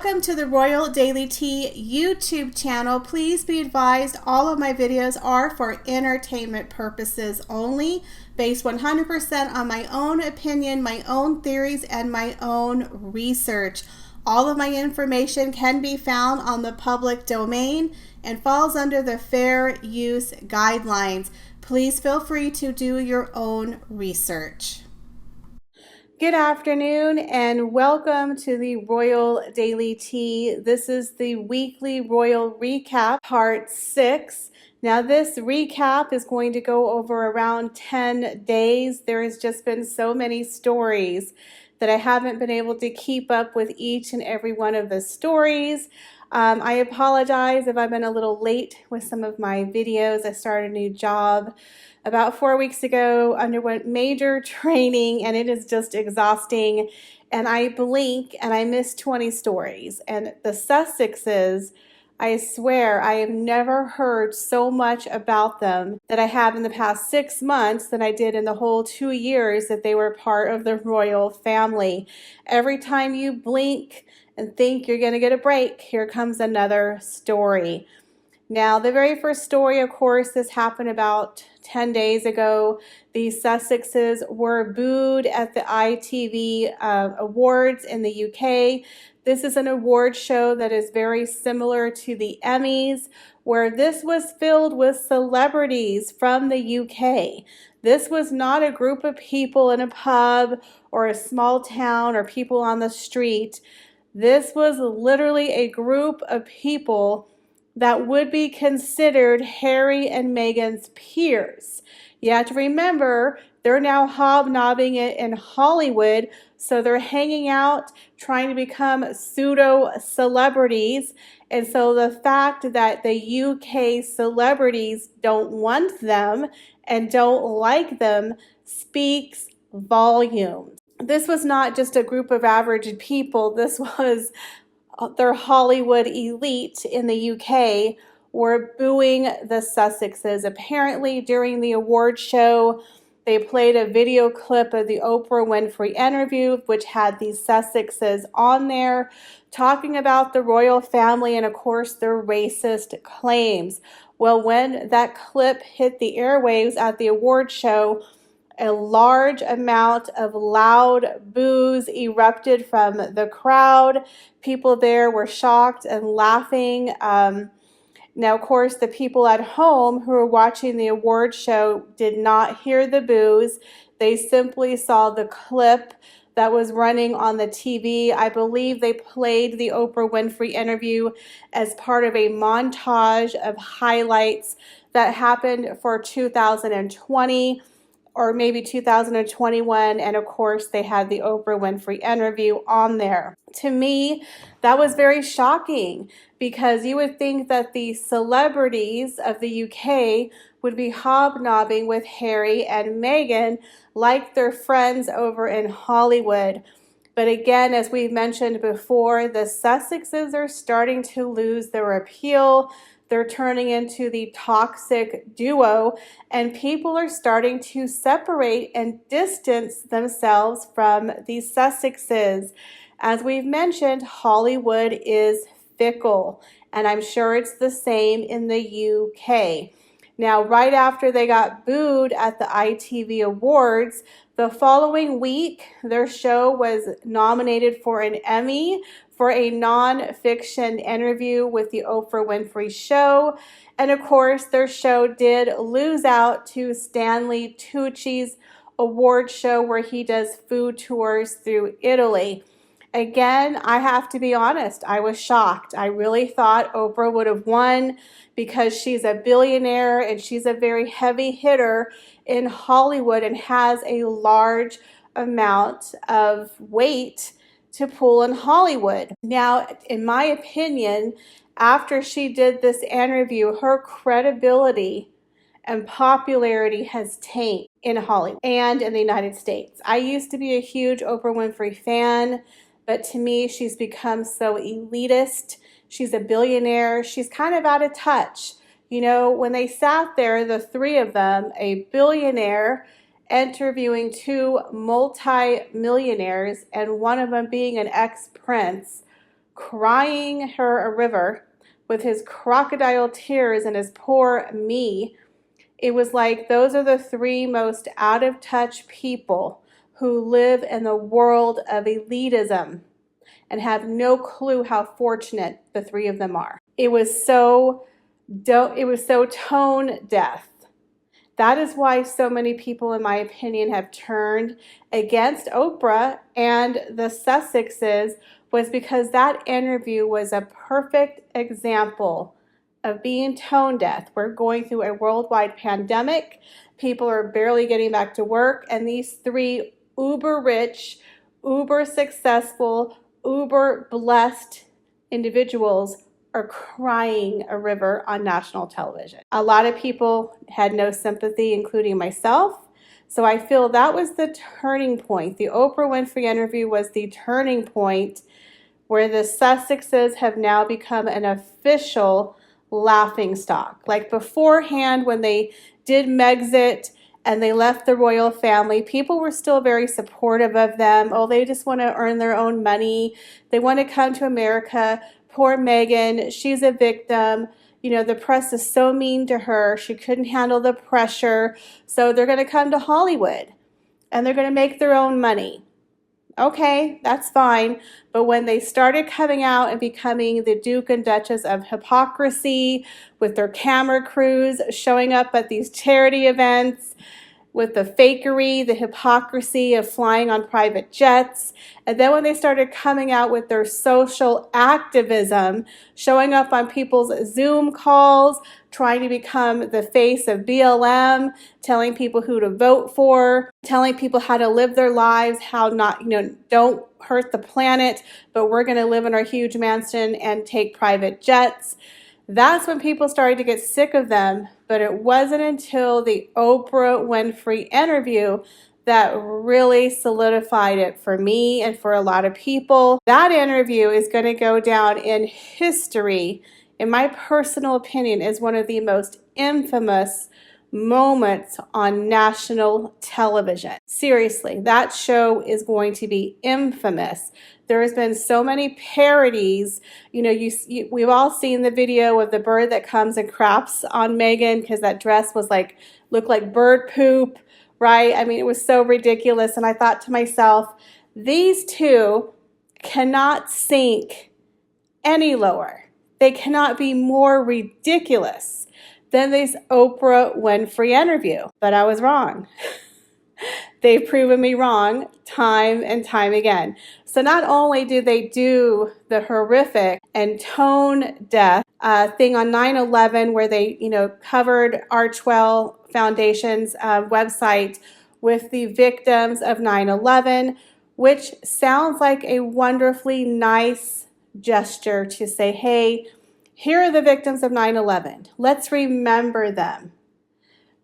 Welcome to the Royal Daily Tea YouTube channel. Please be advised all of my videos are for entertainment purposes only, based 100% on my own opinion, my own theories, and my own research. All of my information can be found on the public domain and falls under the fair use guidelines. Please feel free to do your own research. Good afternoon and welcome to the Royal Daily Tea. This is the weekly Royal Recap, part 6. Now this recap is going to go over around 10 days. There has just been so many stories that I haven't been able to keep up with each and every one of the stories. I apologize if I've been a little late with some of my videos. I started a new job about 4 weeks ago, underwent major training, and it is just exhausting. And I blink and I miss 20 stories. And the Sussexes, I swear, I have never heard so much about them that I have in the past 6 months than I did in the whole 2 years that they were part of the royal family. Every time you blink and think you're going to get a break, here comes another story. Now, the very first story, of course, this happened about 10 days ago. The Sussexes were booed at the ITV Awards in the UK. This is an award show that is very similar to the Emmys, where this was filled with celebrities from the UK. This was not a group of people in a pub or a small town or people on the street. This was literally a group of people that would be considered Harry and Meghan's peers. You have to remember, they're now hobnobbing it in Hollywood, so they're hanging out, trying to become pseudo-celebrities. And so the fact that the UK celebrities don't want them and don't like them speaks volumes. This was not just a group of average people. This was their Hollywood elite in the UK were booing the Sussexes. Apparently, during the award show, they played a video clip of the Oprah Winfrey interview, which had these Sussexes on there, talking about the royal family and, of course, their racist claims. Well, when that clip hit the airwaves at the award show, a large amount of loud boos erupted from the crowd. People there were shocked and laughing. Now, of course, the people at home who were watching the award show did not hear the boos. They simply saw the clip that was running on the TV. I believe they played the Oprah Winfrey interview as part of a montage of highlights that happened for 2020. Or maybe 2021, and of course they had the Oprah Winfrey interview on there. To me, that was very shocking because you would think that the celebrities of the UK would be hobnobbing with Harry and Meghan like their friends over in Hollywood. But again, as we've mentioned before, the Sussexes are starting to lose their appeal. They're turning into the toxic duo, and people are starting to separate and distance themselves from the Sussexes. As we've mentioned, Hollywood is fickle, and I'm sure it's the same in the UK. Now, right after they got booed at the ITV Awards, the following week, their show was nominated for an Emmy for a non-fiction interview with the Oprah Winfrey Show. And of course, their show did lose out to Stanley Tucci's award show where he does food tours through Italy. Again, I have to be honest, I was shocked. I really thought Oprah would have won because she's a billionaire and she's a very heavy hitter in Hollywood and has a large amount of weight to pull in Hollywood. Now, in my opinion, after she did this interview, her credibility and popularity has tanked in Hollywood and in the United States. I used to be a huge Oprah Winfrey fan, but to me, she's become so elitist. She's a billionaire. She's kind of out of touch. You know, when they sat there, the three of them, a billionaire interviewing two multi-millionaires and one of them being an ex-prince, crying her a river with his crocodile tears and his poor me. It was like those are the three most out of touch people who live in the world of elitism and have no clue how fortunate the three of them are. It was so tone deaf. That is why so many people, in my opinion, have turned against Oprah and the Sussexes, was because that interview was a perfect example of being tone deaf. We're going through a worldwide pandemic. People are barely getting back to work, and these three uber rich, uber successful, uber blessed individuals are crying a river on national television. A lot of people had no sympathy, including myself. So I feel that was the turning point. The Oprah Winfrey interview was the turning point where the Sussexes have now become an official laughingstock. Like beforehand, when they did Megxit and they left the royal family, people were still very supportive of them. Oh, they just want to earn their own money. They want to come to America. Poor Meghan, she's a victim. You know, the press is so mean to her. She couldn't handle the pressure. So they're going to come to Hollywood and they're going to make their own money. Okay, that's fine. But when they started coming out and becoming the Duke and Duchess of hypocrisy with their camera crews showing up at these charity events, with the fakery, the hypocrisy of flying on private jets. And then when they started coming out with their social activism, showing up on people's Zoom calls, trying to become the face of BLM, telling people who to vote for, telling people how to live their lives, how not, don't hurt the planet, but we're going to live in our huge mansion and take private jets. That's when people started to get sick of them, but it wasn't until the Oprah Winfrey interview that really solidified it for me and for a lot of people. That interview is going to go down in history, in my personal opinion, as one of the most infamous moments on national television. Seriously, that show is going to be infamous. There has been so many parodies. We've all seen the video of the bird that comes and craps on Meghan because that dress looked like bird poop, right? I mean, it was so ridiculous. And I thought to myself, these two cannot sink any lower. They cannot be more ridiculous than this Oprah Winfrey interview. But I was wrong. They've proven me wrong time and time again. So not only did they do the horrific and tone deaf thing on 9/11 where they, covered Archwell Foundation's website with the victims of 9/11, which sounds like a wonderfully nice gesture to say, hey, here are the victims of 9/11. Let's remember them.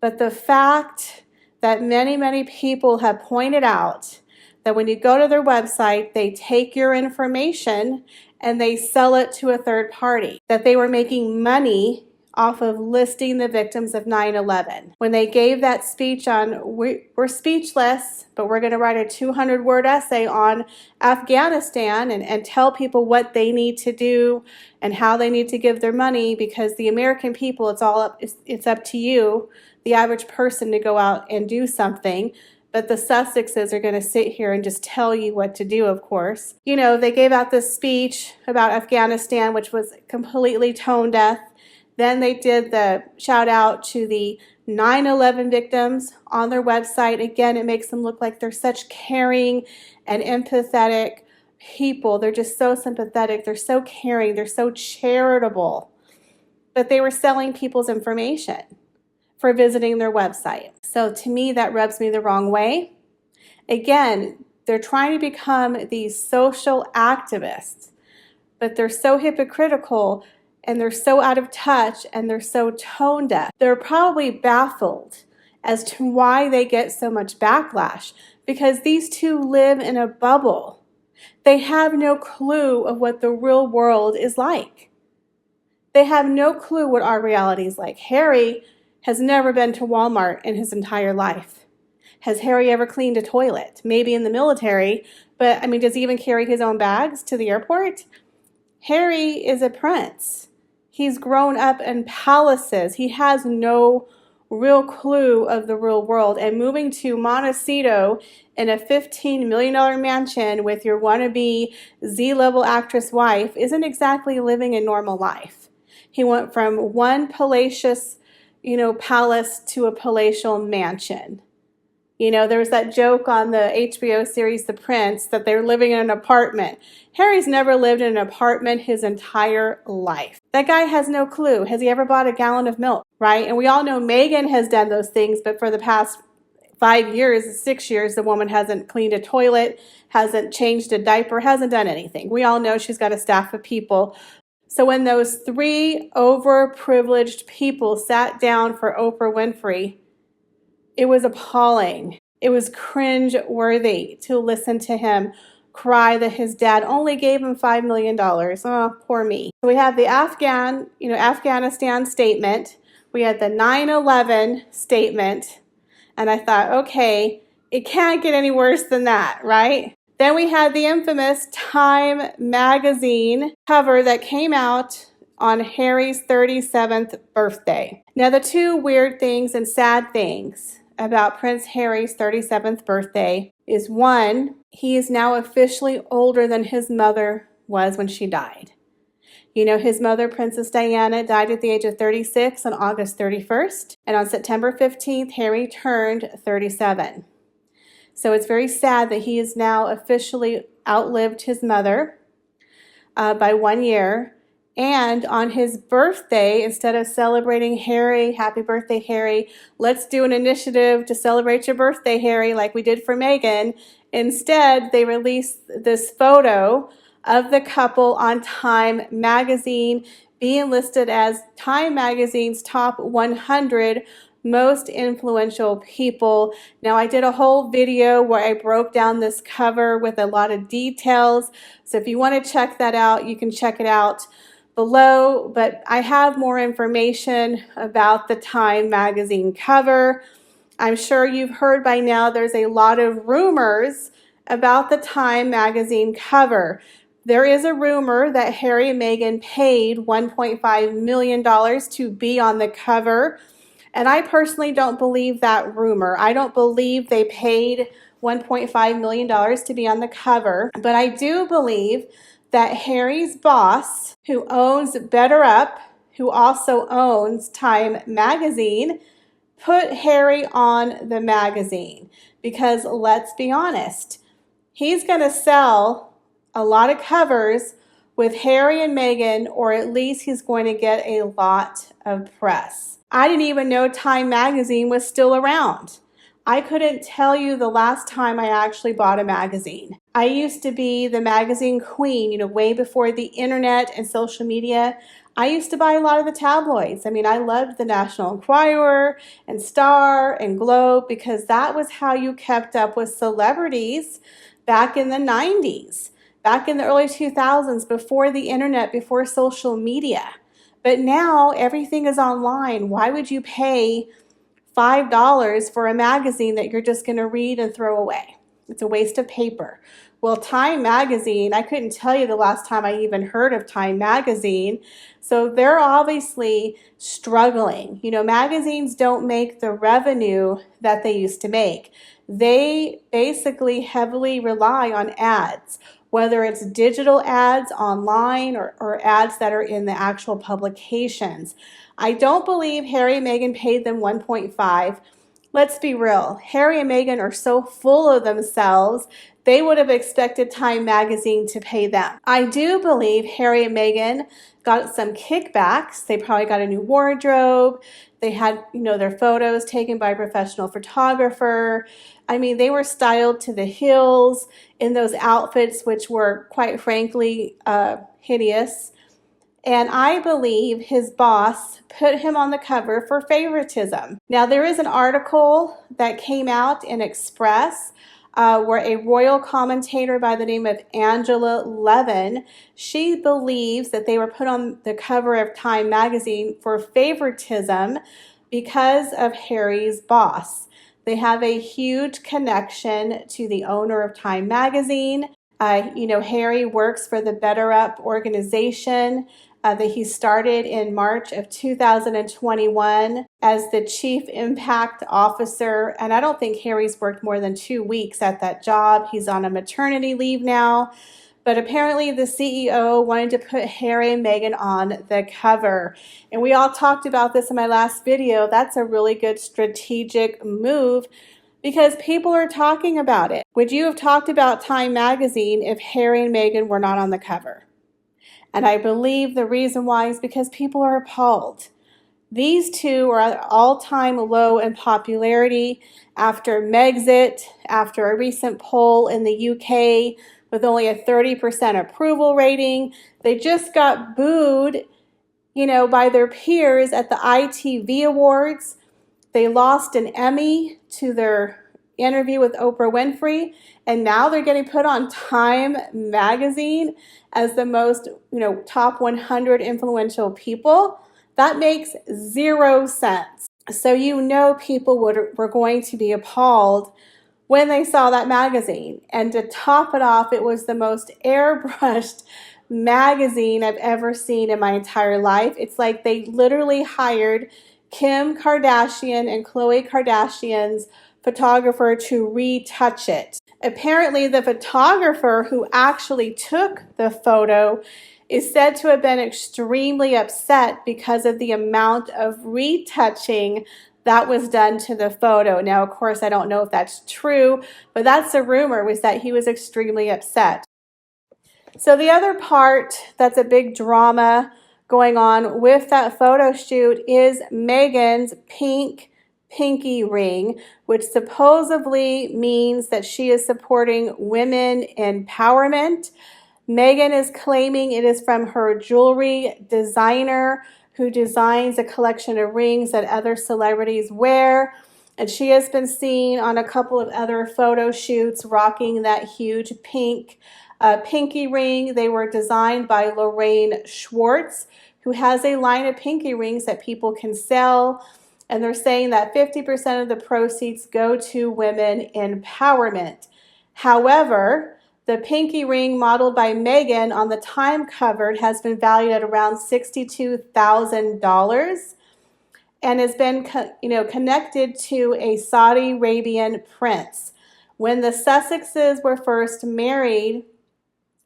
But the fact that many, many people have pointed out that when you go to their website, they take your information and they sell it to a third party, that they were making money off of listing the victims of 9/11. When they gave that speech on, we're speechless, but we're going to write a 200-word essay on Afghanistan and tell people what they need to do and how they need to give their money, because the American people, it's up to you, the average person, to go out and do something. But the Sussexes are going to sit here and just tell you what to do, of course. They gave out this speech about Afghanistan, which was completely tone deaf. Then they did the shout out to the 9/11 victims on their website. Again, it makes them look like they're such caring and empathetic people. They're just so sympathetic. They're so caring. They're so charitable. But they were selling people's information for visiting their website. So to me, that rubs me the wrong way. Again, they're trying to become these social activists, but they're so hypocritical and they're so out of touch and they're so tone deaf. They're probably baffled as to why they get so much backlash, because these two live in a bubble. They have no clue of what the real world is like. They have no clue what our reality is like. Harry has never been to Walmart in his entire life. Has Harry ever cleaned a toilet? Maybe in the military, but does he even carry his own bags to the airport? Harry is a prince. He's grown up in palaces. He has no real clue of the real world. And moving to Montecito in a $15 million mansion with your wannabe Z-level actress wife isn't exactly living a normal life. He went from one palatial, palace to a palatial mansion. There was that joke on the HBO series The Prince that they're living in an apartment. Harry's never lived in an apartment his entire life. That guy has no clue. Has he ever bought a gallon of milk, right? And we all know Meghan has done those things, but for the past 5 years, 6 years, the woman hasn't cleaned a toilet, hasn't changed a diaper, hasn't done anything. We all know she's got a staff of people. So when those 3 overprivileged people sat down for Oprah Winfrey, it was appalling. It was cringe-worthy to listen to him cry that his dad only gave him $5 million. Oh, poor me. So we have the Afghanistan statement. We had the 9/11 statement. And I thought, okay, it can't get any worse than that, right? Then we had the infamous Time magazine cover that came out on Harry's 37th birthday. Now, the 2 weird things and sad things about Prince Harry's 37th birthday is, 1, he is now officially older than his mother was when she died. His mother, Princess Diana, died at the age of 36 on August 31st, and on September 15th, Harry turned 37. So it's very sad that he has now officially outlived his mother by 1 year. And on his birthday, instead of celebrating Harry, happy birthday, Harry, let's do an initiative to celebrate your birthday, Harry, like we did for Meghan. Instead, they released this photo of the couple on Time magazine, being listed as Time magazine's top 100 most influential people. Now, I did a whole video where I broke down this cover with a lot of details. So if you want to check that out, you can check it out below. But I have more information about the Time magazine cover. I'm sure you've heard by now there's a lot of rumors about the Time magazine cover. There is a rumor that Harry and Meghan paid $1.5 million to be on the cover. And I personally don't believe that rumor. I don't believe they paid $1.5 million to be on the cover. But I do believe that Harry's boss, who owns Better Up, who also owns Time magazine, put Harry on the magazine. Because let's be honest, he's going to sell a lot of covers with Harry and Meghan, or at least he's going to get a lot of press. I didn't even know Time magazine was still around. I couldn't tell you the last time I actually bought a magazine. I used to be the magazine queen, way before the internet and social media. I used to buy a lot of the tabloids. I loved the National Enquirer and Star and Globe because that was how you kept up with celebrities back in the 90s, back in the early 2000s, before the internet, before social media. But now everything is online. Why would you pay $5 for a magazine that you're just going to read and throw away? It's a waste of paper. Well, Time magazine, I couldn't tell you the last time I even heard of Time magazine. So they're obviously struggling. Magazines don't make the revenue that they used to make. They basically heavily rely on ads, whether it's digital ads online or ads that are in the actual publications. I don't believe Harry and Meghan paid them $1.5. Let's be real. Harry and Meghan are so full of themselves, they would have expected Time magazine to pay them. I do believe Harry and Meghan got some kickbacks. They probably got a new wardrobe. They had, their photos taken by a professional photographer. They were styled to the hills in those outfits, which were, quite frankly, hideous. And I believe his boss put him on the cover for favoritism. Now, there is an article that came out in Express where a royal commentator by the name of Angela Levin, she believes that they were put on the cover of Time magazine for favoritism because of Harry's boss. They have a huge connection to the owner of Time magazine. Harry works for the Better Up organization that he started in March of 2021 as the Chief Impact Officer. And I don't think Harry's worked more than 2 weeks at that job. He's on a maternity leave now. But apparently the CEO wanted to put Harry and Meghan on the cover. And we all talked about this in my last video. That's a really good strategic move because people are talking about it. Would you have talked about Time magazine if Harry and Meghan were not on the cover? And I believe the reason why is because people are appalled. These two are at all-time low in popularity after Megxit, after a recent poll in the UK with only a 30% approval rating. They just got booed, by their peers at the ITV Awards. They lost an Emmy to their interview with Oprah Winfrey, and now they're getting put on Time magazine as the most, top 100 influential people. That makes 0 sense. So people were going to be appalled when they saw that magazine. And to top it off, it was the most airbrushed magazine I've ever seen in my entire life. It's like they literally hired Kim Kardashian and Khloe Kardashian's photographer to retouch it. Apparently, the photographer who actually took the photo is said to have been extremely upset because of the amount of retouching that was done to the photo. Now, of course, I don't know if that's true, but that's the rumor, was that he was extremely upset. So the other part that's a big drama going on with that photo shoot is Meghan's pinky ring, which supposedly means that she is supporting women empowerment. Meghan is claiming it is from her jewelry designer who designs a collection of rings that other celebrities wear. And she has been seen on a couple of other photo shoots rocking that huge pinky ring. They were designed by Lorraine Schwartz, who has a line of pinky rings that people can sell. And they're saying that 50% of the proceeds go to women empowerment. However, the pinky ring modeled by Meghan on the Time cover has been valued at around $62,000 and has been connected to a Saudi Arabian prince. When the Sussexes were first married,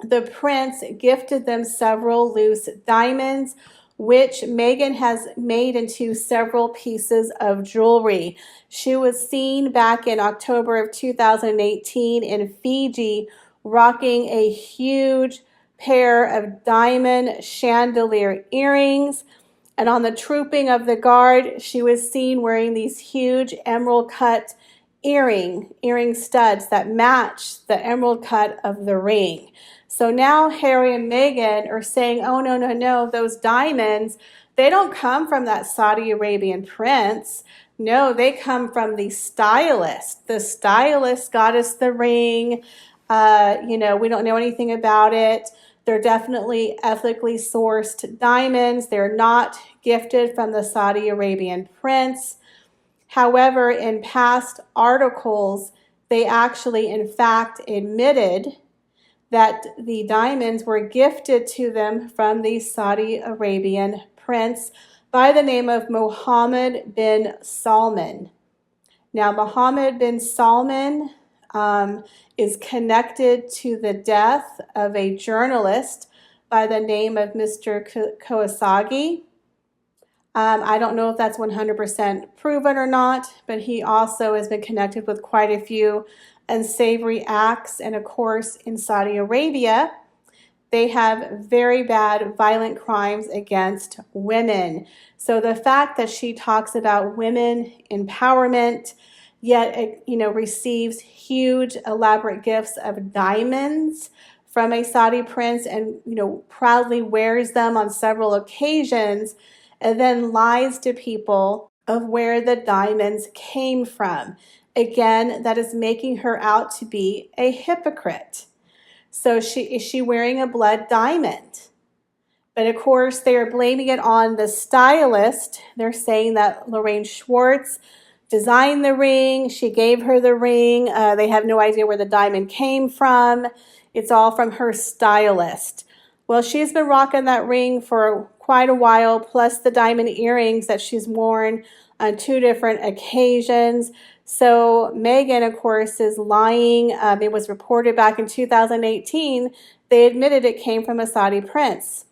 the prince gifted them several loose diamonds, which Meghan has made into several pieces of jewelry. She was seen back in October of 2018 in Fiji rocking a huge pair of diamond chandelier earrings. And on the Trooping of the Guard, she was seen wearing these huge emerald cut earring studs that match the emerald cut of the ring. So now Harry and Meghan are saying, oh, no, those diamonds, they don't come from that Saudi Arabian prince. No, they come from the stylist. The stylist got us the ring. We don't know anything about it. They're definitely ethically sourced diamonds. They're not gifted from the Saudi Arabian prince. However, in past articles, they actually, in fact, admitted that the diamonds were gifted to them from the Saudi Arabian prince by the name of Mohammed bin Salman. Now, Mohammed bin Salman is connected to the death of a journalist by the name of Mr. Khashoggi. I don't know if that's 100% proven or not, but he also has been connected with quite a few unsavory acts. And of course, in Saudi Arabia, they have very bad violent crimes against women. So the fact that she talks about women empowerment, yet receives huge elaborate gifts of diamonds from a Saudi prince and proudly wears them on several occasions, and then lies to people of where the diamonds came from. Again, that is making her out to be a hypocrite. So is she wearing a blood diamond? But of course, they are blaming it on the stylist. They're saying that Lorraine Schwartz designed the ring. She gave her the ring. They have no idea where the diamond came from. It's all from her stylist. Well, she's been rocking that ring for quite a while, plus the diamond earrings that she's worn on 2 different occasions. So Meghan, of course, is lying. It was reported back in 2018. They admitted it came from a Saudi prince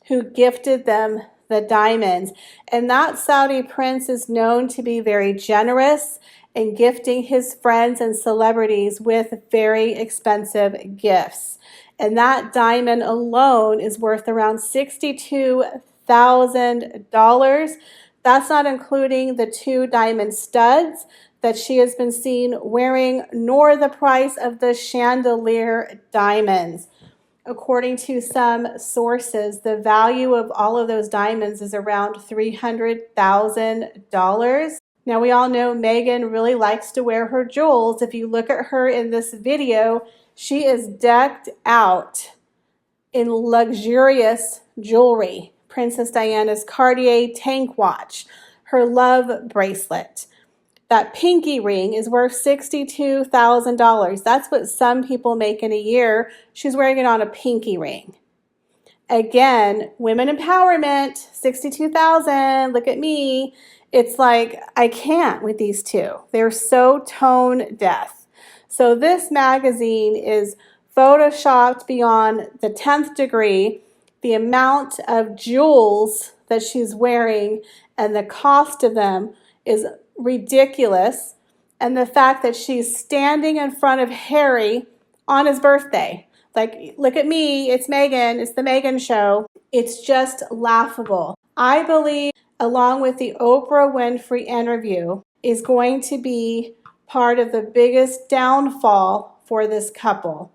who gifted them the diamonds. And that Saudi prince is known to be very generous in gifting his friends and celebrities with very expensive gifts. And that diamond alone is worth around $62,000. That's not including the 2 diamond studs that she has been seen wearing, nor the price of the chandelier diamonds. According to some sources, the value of all of those diamonds is around $300,000. Now, we all know Meghan really likes to wear her jewels. If you look at her in this video, she is decked out in luxurious jewelry. Princess Diana's Cartier tank watch, her love bracelet. That pinky ring is worth $62,000. That's what some people make in a year. She's wearing it on a pinky ring. Again, women empowerment, $62,000. Look at me. It's like, I can't with these 2. They're so tone deaf. So this magazine is photoshopped beyond the 10th degree. The amount of jewels that she's wearing and the cost of them is ridiculous. And the fact that she's standing in front of Harry on his birthday. Like, look at me, it's Meghan, it's the Meghan show. It's just laughable. I believe, along with the Oprah Winfrey interview, is going to be part of the biggest downfall for this couple.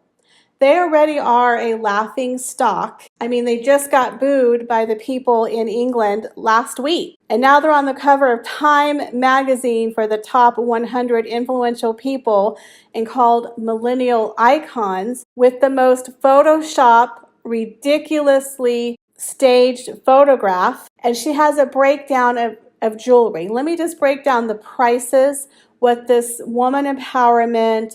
They already are a laughing stock. I mean, they just got booed by the people in England last week. And now they're on the cover of Time magazine for the top 100 influential people and called millennial icons with the most Photoshop, ridiculously staged photograph. And she has a breakdown of jewelry. Let me just break down the prices, what this woman empowerment,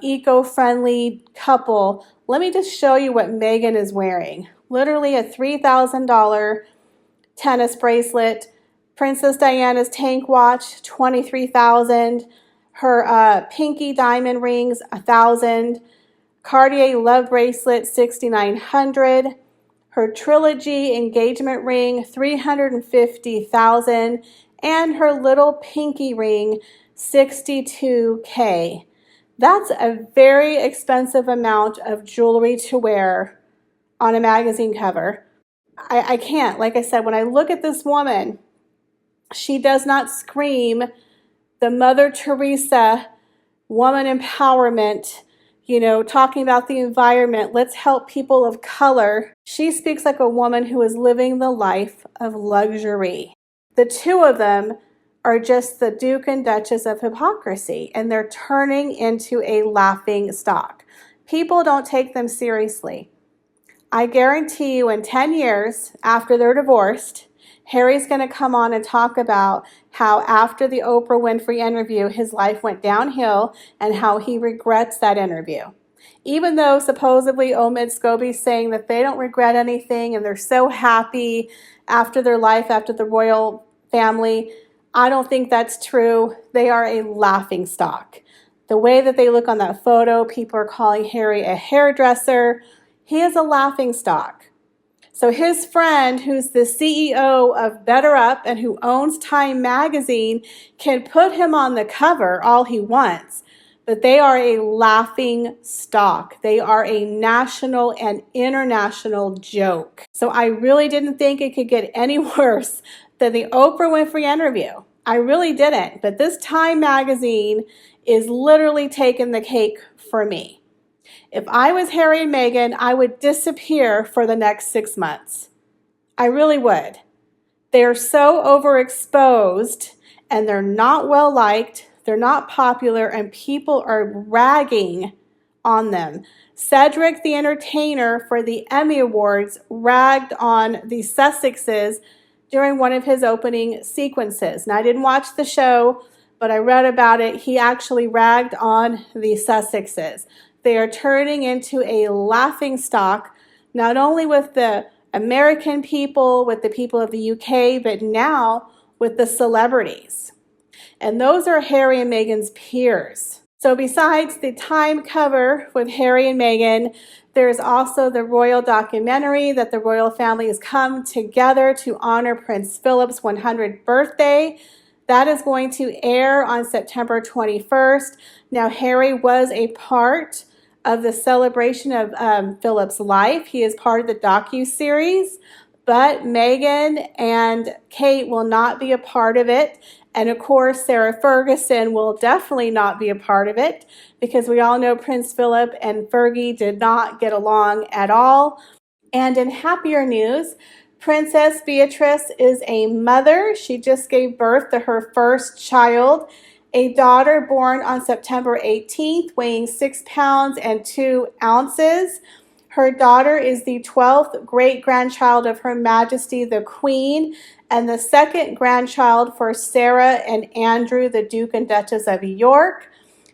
eco-friendly couple. Let me just show you what Meghan is wearing. Literally a $3,000 tennis bracelet. Princess Diana's tank watch, $23,000. Her pinky diamond rings, $1,000. Cartier love bracelet, $6,900. Her trilogy engagement ring, $350,000. And her little pinky ring, $62,000. That's a very expensive amount of jewelry to wear on a magazine cover. I can't. Like I said, when I look at this woman, she does not scream the Mother Teresa woman empowerment, talking about the environment. Let's help people of color. She speaks like a woman who is living the life of luxury. The 2 of them are just the Duke and Duchess of hypocrisy, and they're turning into a laughing stock. People don't take them seriously. I guarantee you in 10 years, after they're divorced, Harry's going to come on and talk about how after the Oprah Winfrey interview, his life went downhill and how he regrets that interview. Even though supposedly Omid Scobie's saying that they don't regret anything and they're so happy after their life, after the royal family, I don't think that's true. They are a laughing stock. The way that they look on that photo, people are calling Harry a hairdresser. He is a laughing stock. So his friend, who's the CEO of Better Up and who owns Time magazine, can put him on the cover all he wants, but they are a laughing stock. They are a national and international joke. So I really didn't think it could get any worse than the Oprah Winfrey interview. I really didn't. But this Time magazine is literally taking the cake for me. If I was Harry and Meghan, I would disappear for the next 6 months. I really would. They're so overexposed and they're not well liked, they're not popular, and people are ragging on them. Cedric the Entertainer for the Emmy Awards ragged on the Sussexes during one of his opening sequences. Now, I didn't watch the show, but I read about it. He actually ragged on the Sussexes. They are turning into a laughingstock, not only with the American people, with the people of the UK, but now with the celebrities. And those are Harry and Meghan's peers. So besides the Time cover with Harry and Meghan, there's also the royal documentary that the royal family has come together to honor Prince Philip's 100th birthday. That is going to air on September 21st. Now, Harry was a part of the celebration of Philip's life. He is part of the docu-series, but Meghan and Kate will not be a part of it. And of course, Sarah Ferguson will definitely not be a part of it because we all know Prince Philip and Fergie did not get along at all. And in happier news, Princess Beatrice is a mother. She just gave birth to her first child, a daughter born on September 18th, weighing 6 pounds and 2 ounces. Her daughter is the 12th great-grandchild of Her Majesty the Queen and the second grandchild for Sarah and Andrew, the Duke and Duchess of York.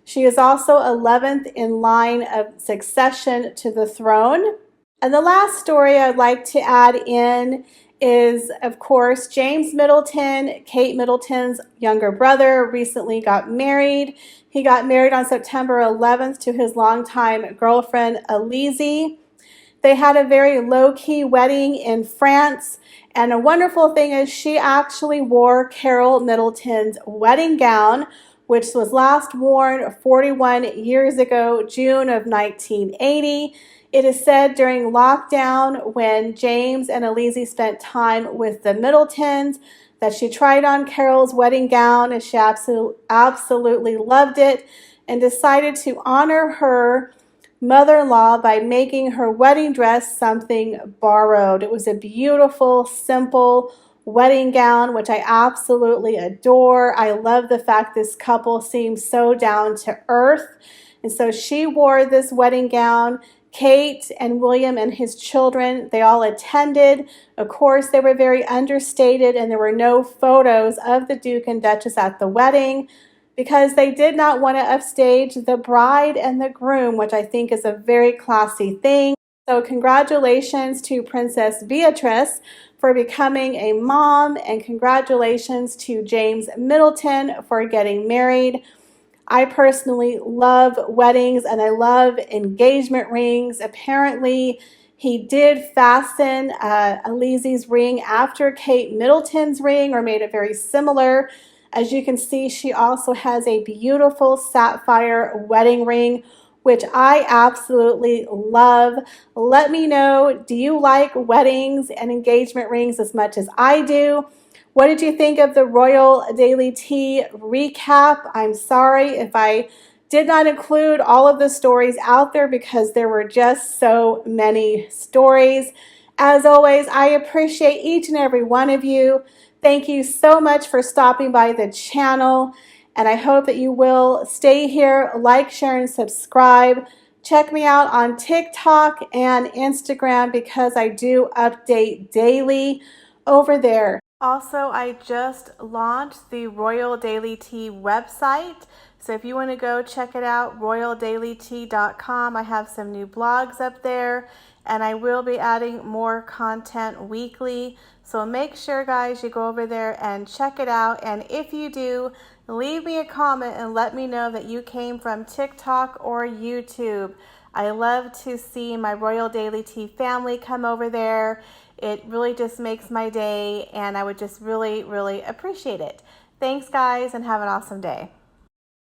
She is also 11th in line of succession to the throne. And the last story I'd like to add in is, of course, James Middleton, Kate Middleton's younger brother, recently got married. He got married on September 11th to his longtime girlfriend, Elise. They had a very low-key wedding in France, and a wonderful thing is she actually wore Carol Middleton's wedding gown, which was last worn 41 years ago, June of 1980. It is said during lockdown when James and Elise spent time with the Middletons that she tried on Carol's wedding gown and she absolutely loved it and decided to honor her mother-in-law by making her wedding dress something borrowed. It was a beautiful, simple wedding gown, which I absolutely adore. I love the fact this couple seems so down to earth. And so she wore this wedding gown. Kate and William and his children, they all attended. Of course, they were very understated and there were no photos of the Duke and Duchess at the wedding because they did not want to upstage the bride and the groom, which I think is a very classy thing. So congratulations to Princess Beatrice for becoming a mom, and congratulations to James Middleton for getting married. I personally love weddings and I love engagement rings. Apparently, he did fasten Elise's ring after Kate Middleton's ring, or made it very similar. As you can see, she also has a beautiful sapphire wedding ring, which I absolutely love. Let me know, do you like weddings and engagement rings as much as I do? What did you think of the Royal Daily Tea recap? I'm sorry if I did not include all of the stories out there because there were just so many stories. As always, I appreciate each and every one of you. Thank you so much for stopping by the channel, and I hope that you will stay here, like, share, and subscribe. Check me out on TikTok and Instagram because I do update daily over there. Also, I just launched the Royal Daily Tea website. So if you want to go check it out, royaldailytea.com. I have some new blogs up there, and I will be adding more content weekly. So make sure, guys, you go over there and check it out. And if you do, leave me a comment and let me know that you came from TikTok or YouTube. I love to see my Royal Daily Tea family come over there. It really just makes my day, and I would just really, really appreciate it. Thanks, guys, and have an awesome day.